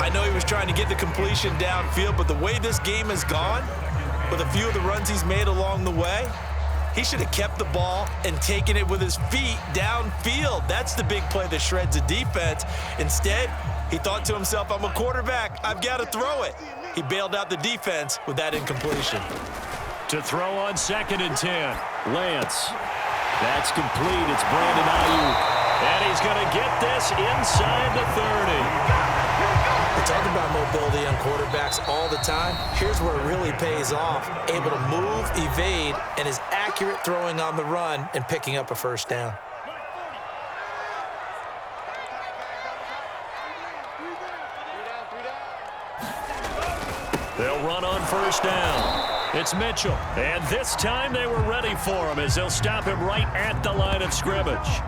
I know he was trying to get the completion downfield, but the way this game has gone, with a few of the runs he's made along the way, he should have kept the ball and taken it with his feet downfield. That's the big play that shreds a defense. Instead, he thought to himself, I'm a quarterback. I've got to throw it. He bailed out the defense with that incompletion. To throw on 2nd and 10, Lance. That's complete. It's Brandon Ayuk. And he's going to get this inside the 30. We talk about mobility on quarterbacks all the time. Here's where it really pays off. Able to move, evade, and is accurate throwing on the run and picking up a first down. They'll run on first down. It's Mitchell. And this time they were ready for him as they'll stop him right at the line of scrimmage.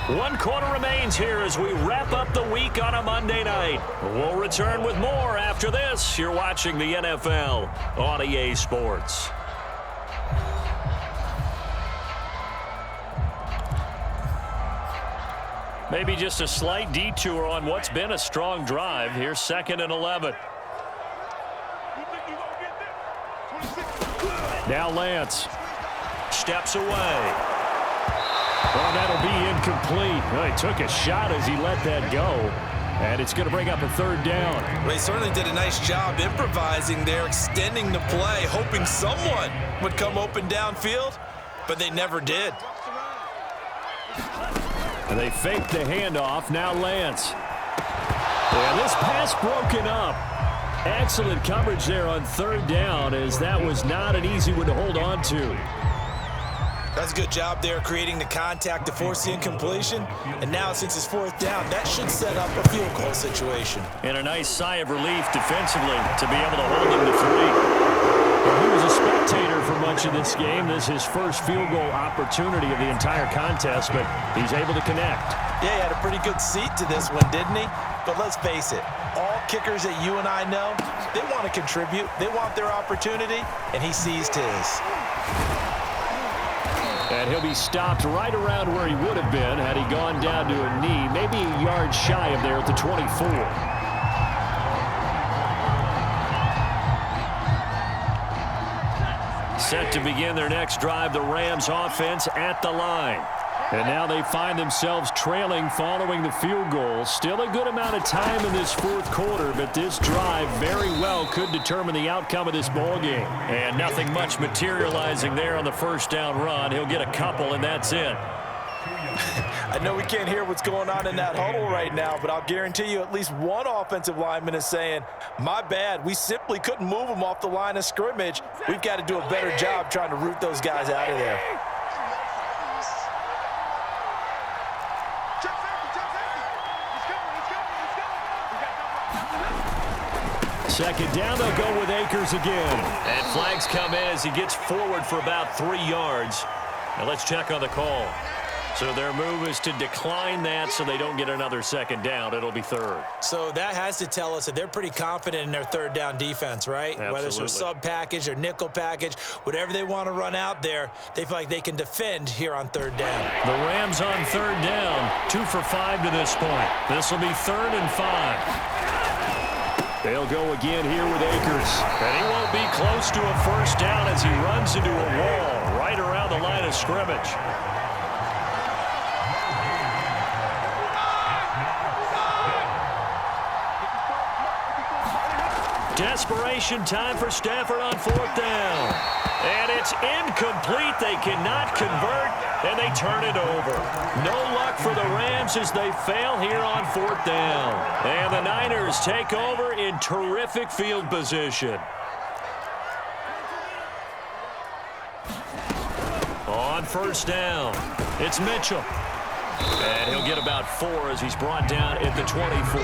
1 quarter remains here as we wrap up the week on a Monday night. We'll return with more after this. You're watching the NFL on EA Sports. Maybe just a slight detour on what's been a strong drive. Here's 2nd and 11. Now Lance steps away. Well, that'll be incomplete. Well, he took a shot as he let that go. And it's going to bring up a 3rd down. Well, he certainly did a nice job improvising there, extending the play, hoping someone would come open downfield, but they never did. And they faked the handoff. Now Lance. And this pass broken up. Excellent coverage there on 3rd down, as that was not an easy one to hold on to. That's a good job there creating the contact to force the incompletion. And now since it's 4th down, that should set up a field goal situation. And a nice sigh of relief defensively to be able to hold him to 3. Well, he was a spectator for much of this game. This is his first field goal opportunity of the entire contest, but he's able to connect. Yeah, he had a pretty good seat to this one, didn't he? But let's face it, all kickers that you and I know, they want to contribute. They want their opportunity, and he seized his. And he'll be stopped right around where he would have been had he gone down to a knee, maybe a yard shy of there at the 24. Set to begin their next drive, the Rams offense at the line. And now they find themselves trailing following the field goal. Still a good amount of time in this 4th quarter, but this drive very well could determine the outcome of this ball game. And nothing much materializing there on the 1st down run. He'll get a couple, and that's it. I know we can't hear what's going on in that huddle right now, but I'll guarantee you at least one offensive lineman is saying, my bad, we simply couldn't move them off the line of scrimmage. We've got to do a better job trying to root those guys out of there. Second down, they'll go with Akers again. And flags come in as he gets forward for about 3 yards. Now let's check on the call. So their move is to decline that so they don't get another 2nd down. It'll be 3rd. So that has to tell us that they're pretty confident in their 3rd down defense, right? Absolutely. Whether it's a sub package or nickel package, whatever they want to run out there, they feel like they can defend here on 3rd down. The Rams on 3rd down, 2 for 5 to this point. This will be 3rd and 5. They'll go again here with Akers. And he won't be close to a 1st down as he runs into a wall right around the line of scrimmage. Desperation time for Stafford on 4th down. And it's incomplete. They cannot convert, and they turn it over. No luck for the Rams as they fail here on 4th down. And the Niners take over in terrific field position. On 1st down, it's Mitchell. And he'll get about 4 as he's brought down at the 24.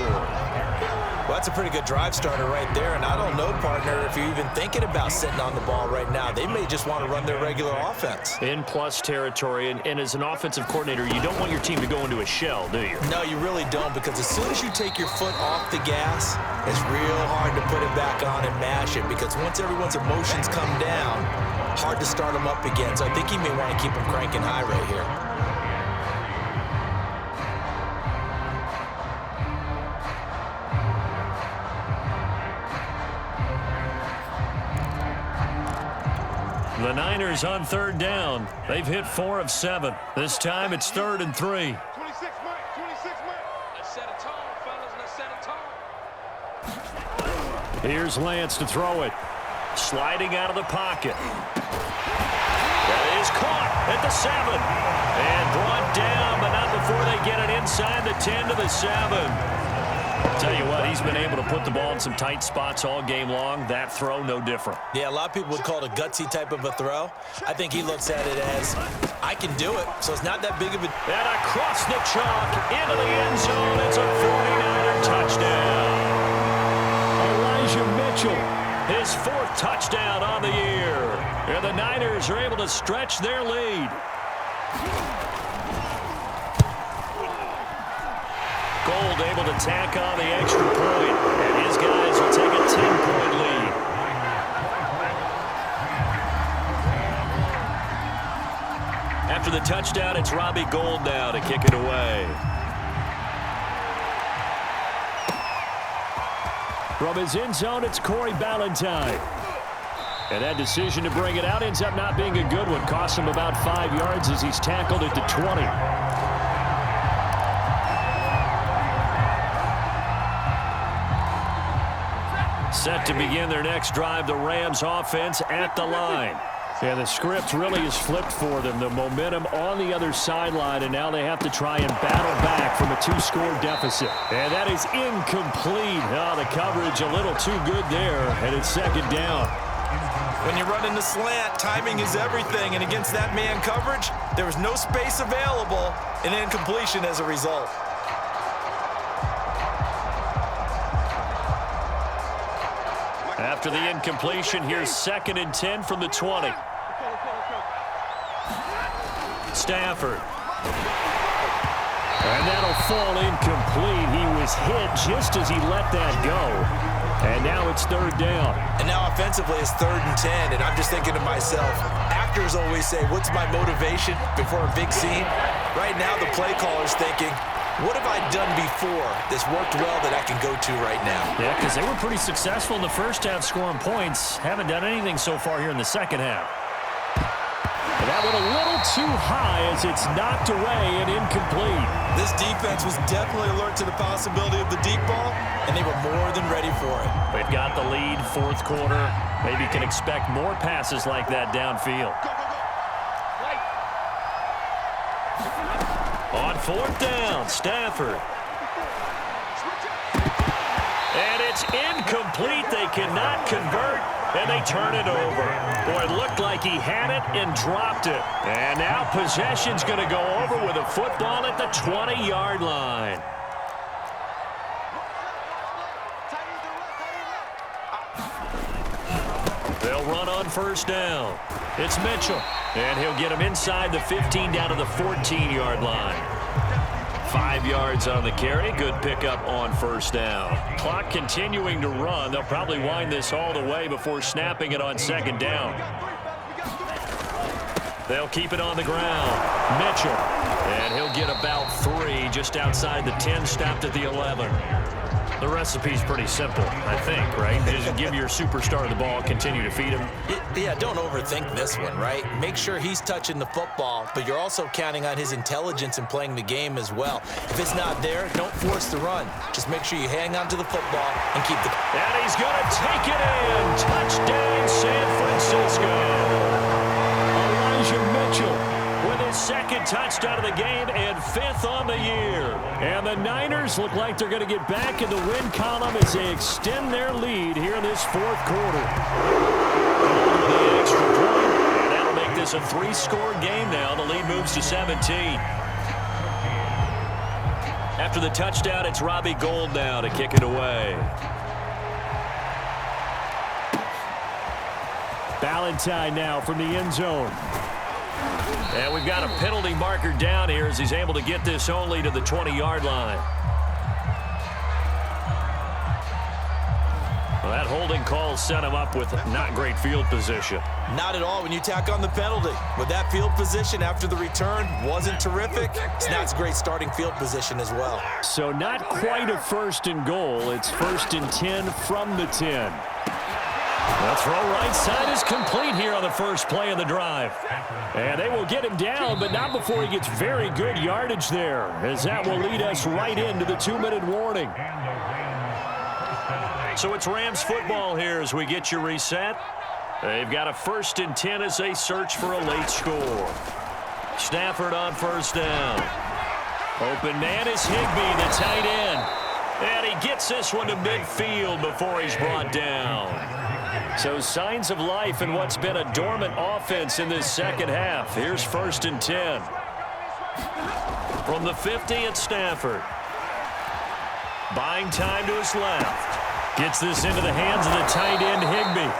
Well, that's a pretty good drive starter right there, and I don't know, partner, if you're even thinking about sitting on the ball right now. They may just want to run their regular offense. In plus territory, and as an offensive coordinator, you don't want your team to go into a shell, do you? No, you really don't, because as soon as you take your foot off the gas, it's real hard to put it back on and mash it, because once everyone's emotions come down, hard to start them up again. So I think he may want to keep them cranking high right here. The Niners on third down. They've hit 4 of 7. This time it's 3rd and 3. 26 Mike. Let's set a tone, fellas. Let's set a tone. Here's Lance to throw it. Sliding out of the pocket. That is caught at the 7. And brought down, but not before they get it inside the 10 to the 7. Tell you what, he's been able to put the ball in some tight spots all game long. That throw, no different. Yeah, a lot of people would call it a gutsy type of a throw. I think he looks at it as, I can do it, so it's not that big of a... And across the chalk, into the end zone. It's a 49er touchdown. Elijah Mitchell, his 4th touchdown on the year. And the Niners are able to stretch their lead. Gold able to tack on the extra point, and his guys will take a 10-point lead. After the touchdown, it's Robbie Gould now to kick it away. From his end zone, it's Corey Ballantyne. And that decision to bring it out ends up not being a good one. Costs him about 5 yards as he's tackled at the 20. Set to begin their next drive, the Rams offense at the line. And the script really is flipped for them. The momentum on the other sideline, and now they have to try and battle back from a 2-score deficit. And that is incomplete. Oh, the coverage a little too good there, and it's 2nd down. When you're running the slant, timing is everything, and against that man coverage, there was no space available, and incompletion as a result. After the incompletion, here's 2nd and 10 from the 20. Stafford. And that'll fall incomplete. He was hit just as he let that go. And now it's 3rd down. And now offensively it's 3rd and 10, and I'm just thinking to myself, actors always say, what's my motivation before a big scene? Right now the play caller's thinking, what have I done before that's worked well that I can go to right now? Yeah, because they were pretty successful in the first half scoring points. Haven't done anything so far here in the second half. And that went a little too high as it's knocked away and incomplete. This defense was definitely alert to the possibility of the deep ball, and they were more than ready for it. They've got the lead, 4th quarter. Maybe can expect more passes like that downfield. On 4th down, Stafford. And it's incomplete. They cannot convert, and they turn it over. Boy, it looked like he had it and dropped it. And now possession's going to go over with a football at the 20-yard line. They'll run on 1st down. It's Mitchell, and he'll get him inside the 15 down to the 14-yard line. 5 yards on the carry. Good pickup on 1st down. Clock continuing to run. They'll probably wind this all the way before snapping it on 2nd down. They'll keep it on the ground. Mitchell, and he'll get about 3 just outside the 10, stopped at the 11. The recipe's pretty simple, I think, right? Just give your superstar the ball, continue to feed him. Yeah, don't overthink this one, right? Make sure he's touching the football, but you're also counting on his intelligence in playing the game as well. If it's not there, don't force the run. Just make sure you hang on to the football and keep the... And he's going to take it in. Touchdown, San Francisco. Elijah Mitchell with his 2nd touchdown of the game and 5th on the year. And the Niners look like they're going to get back in the win column as they extend their lead here in this 4th quarter. The extra point, and that'll make this a 3-score game now. The lead moves to 17. After the touchdown, it's Robbie Gould now to kick it away. Ballantyne now from the end zone. And we've got a penalty marker down here as he's able to get this only to the 20-yard line. Well, that holding call set him up with not great field position. Not at all when you tack on the penalty. With that field position after the return wasn't terrific. It's not a great starting field position as well. So not quite a 1st and goal. It's 1st and 10 from the 10. The throw right side is complete here on the first play of the drive. And they will get him down, but not before he gets very good yardage there, as that will lead us right into the 2-minute warning. So it's Rams football here as we get you reset. They've got a 1st and 10 as they search for a late score. Stafford on first down. Open man is Higbee, the tight end. And he gets this one to midfield before he's brought down. So signs of life in what's been a dormant offense in this second half. Here's 1st and 10. From the 50 at Stafford. Buying time to his left. Gets this into the hands of the tight end, Higbee.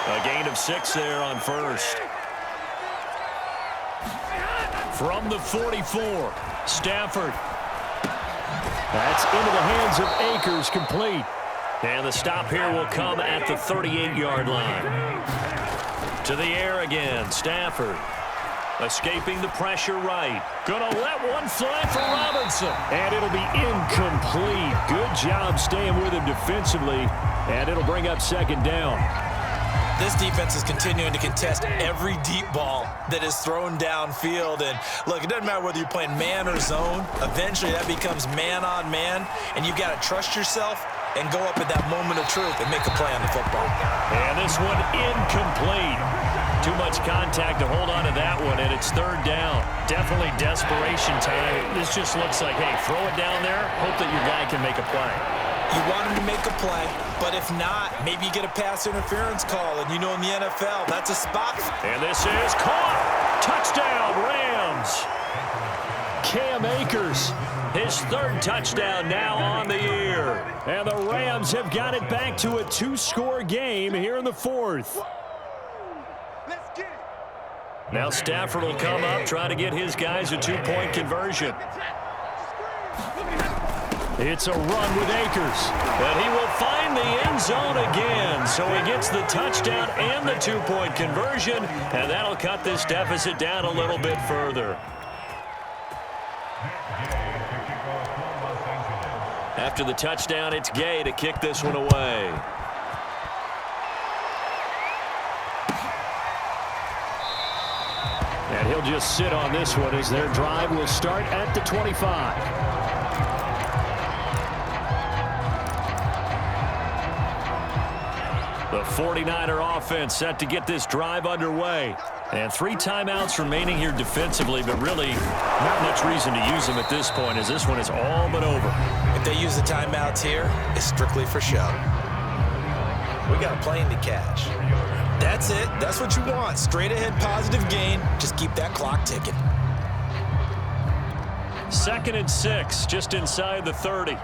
A gain of 6 there on first. From the 44, Stafford. That's into the hands of Akers, complete. And the stop here will come at the 38-yard line. To the air again, Stafford. Escaping the pressure right. Gonna let one fly for Robinson. And it'll be incomplete. Good job staying with him defensively. And it'll bring up 2nd down. This defense is continuing to contest every deep ball that is thrown downfield. And look, it doesn't matter whether you're playing man or zone. Eventually that becomes man on man. And you've got to trust yourself and go up at that moment of truth and make a play on the football. And this one incomplete. Too much contact to hold on to that one, and it's 3rd down. Definitely desperation time. This just looks like, hey, throw it down there, hope that your guy can make a play. You want him to make a play, but if not, maybe you get a pass interference call, and you know in the NFL, that's a spot. And this is caught. Touchdown, Rams. Cam Akers, his 3rd touchdown now on the year. And the Rams have got it back to a 2-score game here in the 4th. Now Stafford will come up, try to get his guys a 2-point conversion. It's a run with Akers. And he will find the end zone again. So he gets the touchdown and the 2-point conversion. And that'll cut this deficit down a little bit further. After the touchdown, it's Gay to kick this one away. And he'll just sit on this one as their drive will start at the 25. The 49er offense set to get this drive underway. And 3 timeouts remaining here defensively, but really not much reason to use them at this point as this one is all but over. If they use the timeouts here, it's strictly for show. We got a plane to catch. That's it. That's what you want. Straight ahead positive gain. Just keep that clock ticking. 2nd and 6, just inside the 30.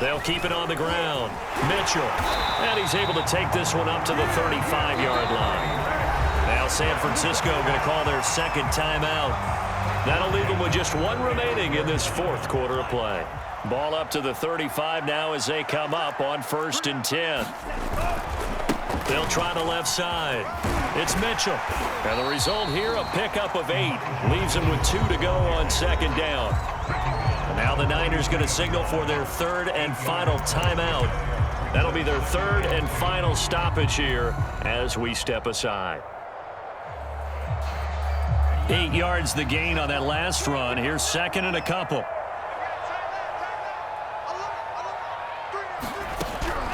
They'll keep it on the ground. Mitchell. And he's able to take this one up to the 35-yard line. Now San Francisco going to call their 2nd timeout. That'll leave them with just 1 remaining in this 4th quarter of play. Ball up to the 35 now as they come up on 1st and 10. They'll try the left side. It's Mitchell. And the result here, a pickup of 8. Leaves them with 2 to go on 2nd down. And now the Niners going to signal for their 3rd and final timeout. That'll be their 3rd and final stoppage here as we step aside. 8 yards the gain on that last run. Here's 2nd and a couple.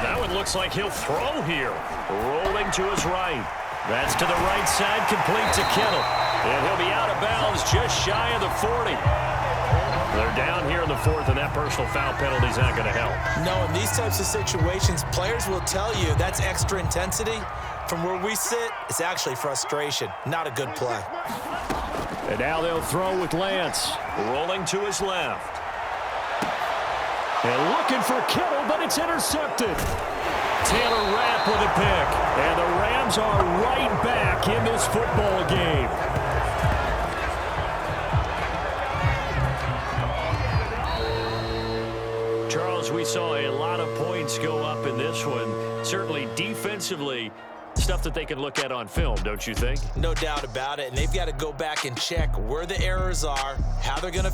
Now it looks like he'll throw here. Rolling to his right. That's to the right side, complete to Kittle. And he'll be out of bounds just shy of the 40. They're down here in the 4th, and that personal foul penalty is not going to help. No, in these types of situations, players will tell you that's extra intensity. From where we sit, it's actually frustration. Not a good play. And now they'll throw with Lance. Rolling to his left. And looking for Kittle, but it's intercepted. Taylor Rapp with a pick. And the Rams are right back in this football game. Charles, we saw a lot of points go up in this one. Certainly defensively, stuff that they can look at on film, don't you think? No doubt about it. And they've got to go back and check where the errors are, how they're going to